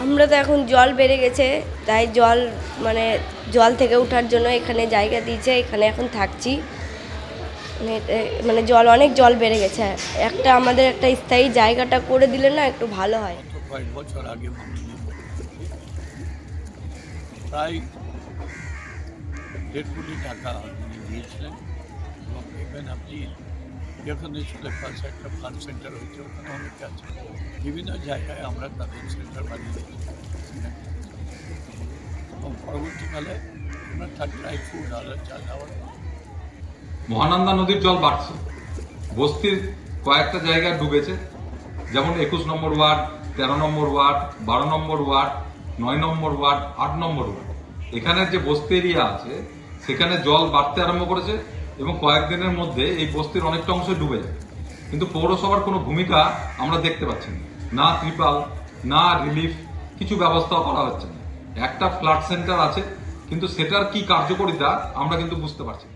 আমরা তো এখন জল বেড়ে গেছে, তাই জল থেকে ওঠার জন্য এখানে জায়গা দিয়েছে, এখানে এখন থাকছি। জল অনেক জল বেড়ে গেছে, আমাদের একটা স্থায়ী জায়গাটা করে দিলে না একটু ভালো হয়। কয়েক বছর আগে প্রায় 1.5 কোটি টাকা দিয়েছিলেন, এবং এখানে আপনি যেখানে স্কুলের পাশে একটা ফার্ম সেন্টার হয়েছে, ওখানে অনেকে আছে, বিভিন্ন জায়গায় আমরা তাদের সেন্টার বানিয়ে দিয়েছি। এবং পরবর্তীকালে আমরা ড্রাই ফুড আলাদা চাল দেওয়ার। মহানন্দা নদীর জল বাড়ছে, বস্তির কয়েকটা জায়গায় ডুবেছে, যেমন 21 নম্বর ওয়ার্ড, 13 নম্বর ওয়ার্ড, 12 নম্বর ওয়ার্ড, 9 নম্বর ওয়ার্ড, 8 নম্বর ওয়ার্ড। এখানের যে বস্তি এরিয়া আছে সেখানে জল বাড়তে আরম্ভ করেছে, এবং কয়েকদিনের মধ্যে এই বস্তির অনেকটা অংশ ডুবে যাবে। কিন্তু পৌরসভার কোনো ভূমিকা আমরা দেখতে পাচ্ছি না, ত্রিপাল না রিলিফ, কিছু ব্যবস্থা করা হচ্ছে না। একটা ফ্লাড সেন্টার আছে, কিন্তু সেটার কি কার্যকারিতা আমরা কিন্তু বুঝতে পারছি না।